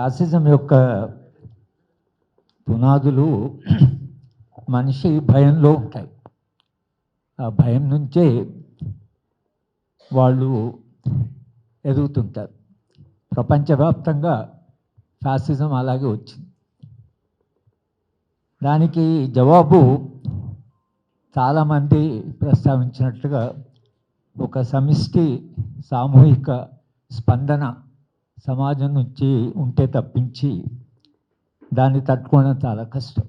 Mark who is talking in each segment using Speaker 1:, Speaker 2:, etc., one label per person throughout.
Speaker 1: Fascism యొక్క పునాదులు మనిషి భయంలో ఉంటాయి. ఆ భయం నుంచే వాళ్ళు ఎదుగుతుంటారు. ప్రపంచవ్యాప్తంగా ఫ్యాసిజం అలాగే వచ్చింది. దానికి జవాబు చాలామంది ప్రస్తావించినట్లుగా ఒక సమిష్టి సామూహిక స్పందన సమాజం నుంచి ఉంటే తప్పించి దాన్ని తట్టుకోవడం చాలా కష్టం.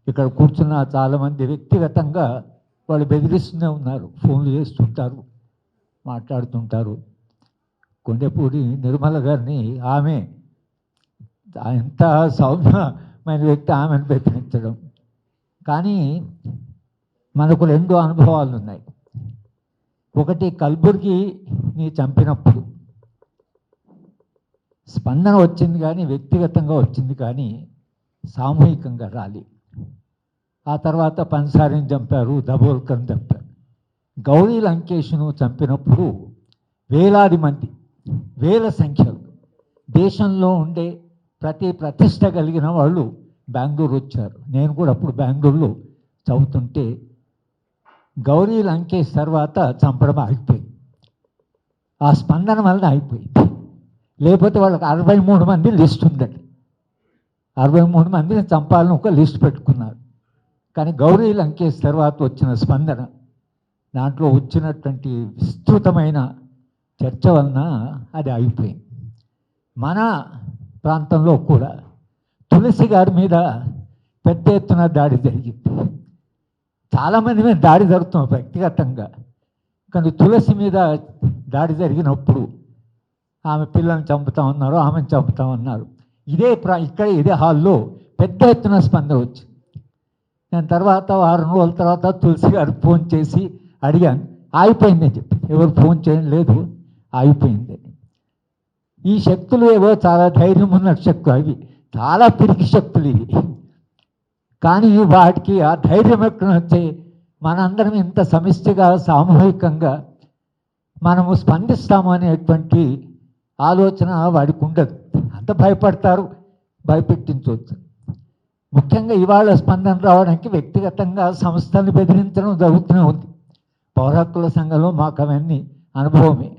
Speaker 1: ఇక్కడ కూర్చున్న చాలామంది వ్యక్తిగతంగా వాళ్ళు బెదిరిస్తూనే ఉన్నారు, ఫోన్లు చేస్తుంటారు, మాట్లాడుతుంటారు. కొండపూడి నిర్మల గారిని ఆమె ఎంత సౌమ్యమైన వ్యక్తి ఆమెను బెదిరించడం. కానీ మనకు రెండు అనుభవాలు ఉన్నాయి. ఒకటి కల్బుర్గిని చంపినప్పుడు స్పందన వచ్చింది, కానీ వ్యక్తిగతంగా వచ్చింది, కానీ సామూహికంగా రాలి. ఆ తర్వాత పన్సారిని చంపారు, దబోల్కర్ని చంపారు. గౌరీ లంకేష్ను చంపినప్పుడు వేలాది మంది, వేల సంఖ్యలో దేశంలో ఉండే ప్రతి ప్రతిష్ట కలిగిన వాళ్ళు బెంగళూరు వచ్చారు. నేను కూడా అప్పుడు బెంగళూరులో చదువుతుంటే గౌరీ లంకేష్ తర్వాత చంపడం ఆగిపోయింది. ఆ స్పందన వలన అయిపోయింది. లేకపోతే వాళ్ళకి 63 మంది లిస్ట్ ఉందండి. 63 మందిని చంపాలని ఒక లిస్ట్ పెట్టుకున్నారు. కానీ గౌరీ లంకేష్ తర్వాత వచ్చిన స్పందన, దాంట్లో వచ్చినటువంటి విస్తృతమైన చర్చ వలన అది అయిపోయింది. మన ప్రాంతంలో కూడా తులసి గారి మీద పెద్ద ఎత్తున దాడి జరిగింది. చాలామంది మీద దాడి జరుగుతుంది వ్యక్తిగతంగా, కానీ తులసి మీద దాడి జరిగినప్పుడు ఆమె పిల్లల్ని చంపుతామన్నారు, ఆమెను చంపుతామన్నారు. ఇక్కడ ఇదే హాల్లో పెద్ద ఎత్తున స్పందన వచ్చింది. నేను తర్వాత 6 రోజుల తర్వాత తులసి గారికి ఫోన్ చేసి అడిగాను, ఆగిపోయిందని చెప్పి. ఎవరు ఫోన్ చేయడం లేదు, ఆగిపోయింది. ఈ శక్తులు ఏవో చాలా ధైర్యం ఉన్న శక్తులు, అవి చాలా పిరికి శక్తులు ఇవి. కానీ వాటికి ఆ ధైర్యం ఎక్కడ వచ్చే మనందరం ఇంత సమిష్టిగా సామూహికంగా మనము స్పందిస్తాము అనేటువంటి ఆలోచన వాడికి ఉండదు. అంత భయపడతారు, భయపెట్టించవచ్చు. ముఖ్యంగా ఇవాళ స్పందన రావడానికి వ్యక్తిగతంగా సంస్థలను బెదిరించడం జరుగుతూనే ఉంది. పౌర హక్కుల సంఘంలో మాకు అవన్నీ అనుభవమే.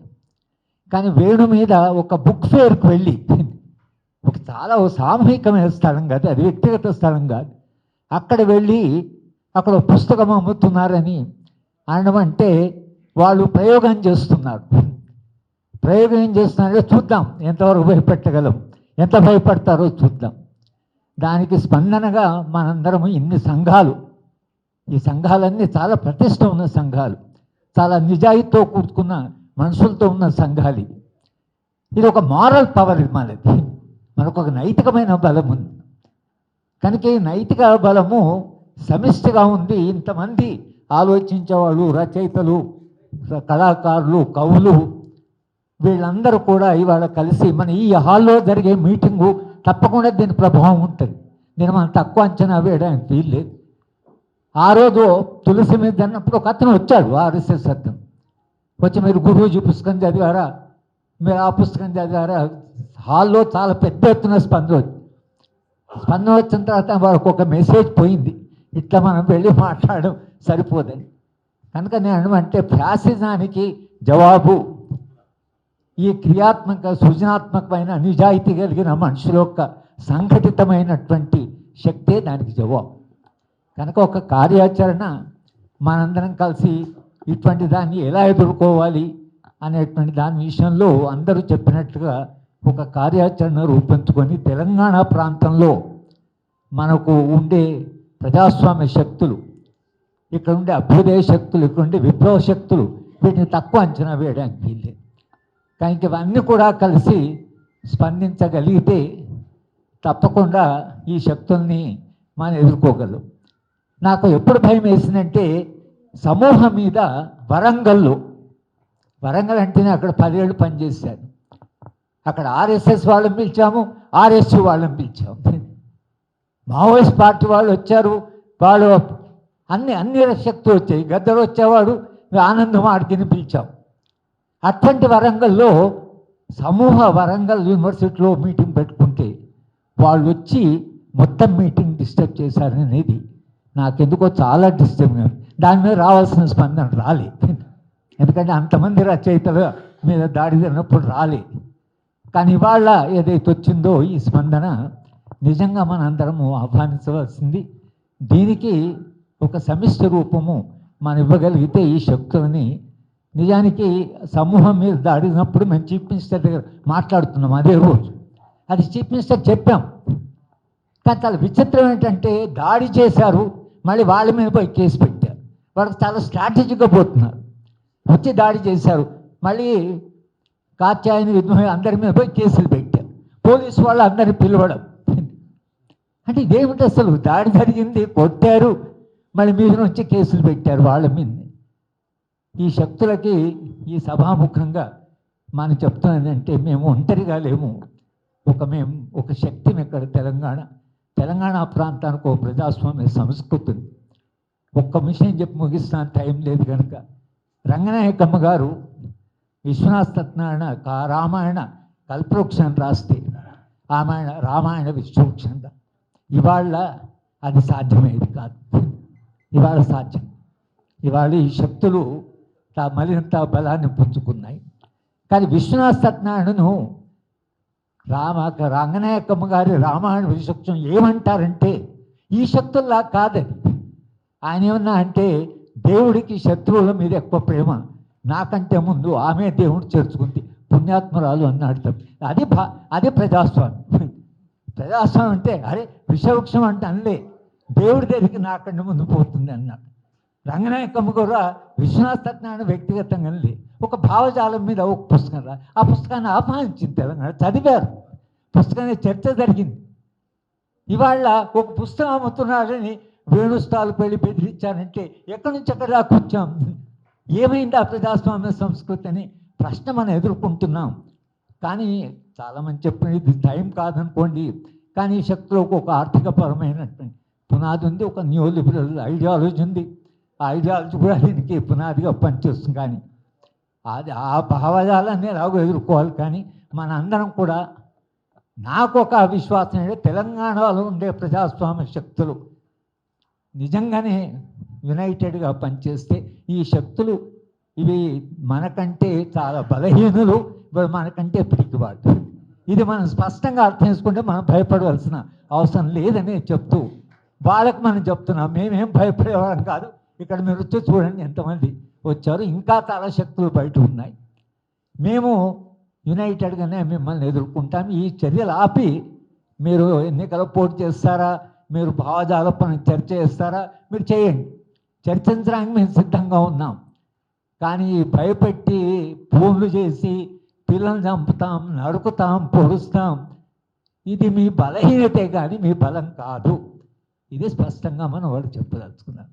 Speaker 1: కానీ వేణు మీద ఒక బుక్ ఫేర్కి వెళ్ళి, చాలా సామూహికమైన స్థలం కాదు, అది వ్యక్తిగత స్థలం కాదు, అక్కడ వెళ్ళి అక్కడ పుస్తకం అమ్ముతున్నారని అనడం అంటే వాళ్ళు ప్రయోగం చేస్తున్నారు. ప్రయోగం ఏం చేస్తున్నారో చూద్దాం, ఎంతవరకు భయపెట్టగలం, ఎంత భయపడతారో చూద్దాం. దానికి స్పందనగా మనందరం ఇన్ని సంఘాలు, ఈ సంఘాలన్నీ చాలా ప్రతిష్ట ఉన్న సంఘాలు, చాలా నిజాయితీతో కూర్చున్న మనుషులతో ఉన్న సంఘాలు. ఇది ఒక మారల్ పవర్, మనకు ఒక నైతికమైన బలం ఉంది. కనుక ఈ నైతిక బలము సమిష్టిగా ఉంది. ఇంతమంది ఆలోచించేవాళ్ళు, రచయితలు, కళాకారులు, కవులు, వీళ్ళందరూ కూడా ఇవాళ కలిసి మన ఈ హాల్లో జరిగే మీటింగు తప్పకుండా దీని ప్రభావం ఉంటుంది. నేను మనం తక్కువ అంచనా వేయడానికి వీల్లేదు. ఆ రోజు తులసి మీద అన్నప్పుడు ఒక అతను వచ్చాడు, ఆర్ఎస్ఎస్ అతను వచ్చి, మీరు గురూజీ పుస్తకం చదివారా, మీరు ఆ పుస్తకం చదివారా. హాల్లో చాలా పెద్ద ఎత్తున స్పందన వచ్చిన తర్వాత వాళ్ళకు ఒక మెసేజ్ పోయింది, ఇట్లా మనం వెళ్ళి మాట్లాడడం సరిపోదని. కనుక నేను అంటే ఫ్యాసిజానికి జవాబు ఈ క్రియాత్మక సృజనాత్మకమైన నిజాయితీ కలిగిన మనుషుల యొక్క సంఘటితమైనటువంటి శక్తే దానికి జవాబు. కనుక ఒక కార్యాచరణ మనందరం కలిసి ఇటువంటి దాన్ని ఎలా ఎదుర్కోవాలి అనేటువంటి దాని విషయంలో అందరూ చెప్పినట్టుగా ఒక కార్యాచరణ రూపొందుకొని తెలంగాణ ప్రాంతంలో మనకు ఉండే ప్రజాస్వామ్య శక్తులు, ఇక్కడ ఉండే అభ్యుదయ శక్తులు, ఇక్కడ ఉండే విప్లవ శక్తులు, వీటిని తక్కువ అంచనా వేయడానికి వీల్లేదు. కానీ ఇవన్నీ కూడా కలిసి స్పందించగలిగితే తప్పకుండా ఈ శక్తుల్ని మనం ఎదుర్కోగలం. నాకు ఎప్పుడు భయం వేసిందంటే సమూహం మీద వరంగల్ అంటేనే అక్కడ 10 ఏళ్ళు పనిచేశాను. అక్కడ ఆర్ఎస్ఎస్ వాళ్ళని పిలిచాము, ఆర్ఎస్యు వాళ్ళని పిలిచాము, మావోయిస్ట్ పార్టీ వాళ్ళు వచ్చారు, వాళ్ళు అన్ని శక్తులు వచ్చాయి. గద్దరు వచ్చేవాడు, ఆనందం ఆడికిని పిలిచాం. అటువంటి వరంగల్లో సమూహ వరంగల్ యూనివర్సిటీలో మీటింగ్ పెట్టుకుంటే వాళ్ళు వచ్చి మొత్తం మీటింగ్ డిస్టర్బ్ చేశారనేది నాకెందుకో చాలా డిస్టర్బ్. దాని మీద రావాల్సిన స్పందన రాలే, ఎందుకంటే అంతమంది రచయితల మీద దాడి జరిగినప్పుడు రాలే. కానీ ఇవాళ ఏదైతే వచ్చిందో ఈ స్పందన నిజంగా మనందరము ఆహ్వానించవలసింది. దీనికి ఒక సమిష్టి రూపము మనం ఇవ్వగలిగితే ఈ శక్తులని, నిజానికి సమూహం మీద దాడినప్పుడు మేము చీఫ్ మినిస్టర్ దగ్గర మాట్లాడుతున్నాం అదే రోజు, అది చీఫ్ మినిస్టర్ చెప్పాం. కానీ చాలా విచిత్రం ఏంటంటే దాడి చేశారు, మళ్ళీ వాళ్ళ మీద పోయి కేసు పెట్టారు. వాళ్ళకి చాలా స్ట్రాటజీగా పోతున్నారు. వచ్చి దాడి చేశారు, మళ్ళీ కాత్యాయని విద్రోహి అందరి మీద పోయి కేసులు పెట్టారు. పోలీసు వాళ్ళు అందరిని పిలవడం అంటే ఇదేమిటి అసలు? దాడి జరిగింది, కొట్టారు, మళ్ళీ మీద నుంచి కేసులు పెట్టారు వాళ్ళ మీద. ఈ శక్తులకి ఈ సభాముఖంగా మనం చెప్తున్నదంటే మేము ఒంటరిగా లేము. మేము ఒక శక్తిని ఇక్కడ తెలంగాణ ప్రాంతానికి ఒక ప్రజాస్వామ్య సంస్కృతి ఉంది. ఒక్క విషయం చెప్పి ముగిస్తాను, టైం లేదు కనుక. రంగనాయకమ్మ గారు విశ్వనాథ సత్యనారాయణ రామాయణ కల్పవృక్షాన్ని రాస్తే రామాయణ విశ్వవృక్షంగా ఇవాళ అది సాధ్యమయ్యేది కాదు. ఇవాళ సాధ్యం. ఇవాళ ఈ శక్తులు మరింత బలాన్ని పుంజుకున్నాయి. కానీ విశ్వనాథ సత్యనారాయణను రంగనాయకమ్మ గారి రామాయణ విశ్వవృక్షం ఏమంటారంటే ఈ శక్తుల్లా కాదని. ఆయన ఏమన్నా అంటే దేవుడికి శత్రువుల మీద ఎక్కువ ప్రేమ, నాకంటే ముందు ఆమె దేవుడు చేర్చుకుంది, పుణ్యాత్మరాలు అన్నాడు. అది ప్రజాస్వామ్యం. ప్రజాస్వామ్యం అంటే అరే విషవృక్షం అంటే అనలే, దేవుడి దగ్గరికి నాకంటే ముందు పోతుంది అన్నాడు. రంగనాయకమ్మ కూడా విశ్వనాథ సత్యనారాయణ వ్యక్తిగతంగా ఒక భావజాలం మీద ఒక పుస్తకం ఆ పుస్తకాన్ని ఆహ్వానించింది తెలంగాణ, చదివారు, పుస్తకాన్ని చర్చ జరిగింది. ఇవాళ ఒక పుస్తకం అమ్ముతున్నాడని వేణుస్థాలకు వెళ్ళి బెదిరించారంటే ఎక్కడి నుంచి ఎక్కడ దాకా వచ్చాం? ఏమైంది ఆ ప్రజాస్వామ్య సంస్కృతి అని ప్రశ్న మనం ఎదుర్కొంటున్నాం. కానీ చాలామంది చెప్పిన ఇది టైం కాదనుకోండి, కానీ ఈ శక్తులకు ఒక ఆర్థికపరమైనటువంటి పునాది ఉంది, ఒక న్యూ లిబరల్ ఐడియాలజీ ఉంది. ఆ ఐడియాలజీ కూడా దీనికి పునాదిగా పనిచేస్తుంది. కానీ ఆ భావజాలాన్ని ఎలాగో ఎదుర్కోవాలి. కానీ మన అందరం కూడా, నాకు ఒక విశ్వాసం ఏంటంటే తెలంగాణలో ఉండే ప్రజాస్వామ్య శక్తులు నిజంగానే యునైటెడ్గా పనిచేస్తే ఈ శక్తులు ఇవి మనకంటే చాలా బలహీనులు, మనకంటే పిరికివాడు. ఇది మనం స్పష్టంగా అర్థం చేసుకుంటే మనం భయపడవలసిన అవసరం లేదని చెప్తూ వాళ్ళకి మనం చెప్తున్నాం, మేమేం భయపడేవాళ్ళం కాదు. ఇక్కడ మీరు వచ్చి చూడండి ఎంతమంది వచ్చారు, ఇంకా చాలా శక్తులు బయట ఉన్నాయి. మేము యునైటెడ్గానే మిమ్మల్ని ఎదుర్కొంటాం. ఈ చర్యలు ఆపి మీరు ఎన్నికల పోటీ చేస్తారా, మీరు భావజాలపై చర్చ చేస్తారా, మీరు చేయండి, చర్చించడానికి మేము సిద్ధంగా ఉన్నాం. కానీ భయపెట్టి ఫోన్లు చేసి పిల్లల్ని చంపుతాం, నరుకుతాం, పొడుస్తాం, ఇది మీ బలహీనతే కానీ మీ బలం కాదు. ఇది స్పష్టంగా మనం వాళ్ళు చెప్పదలుచుకున్నాం.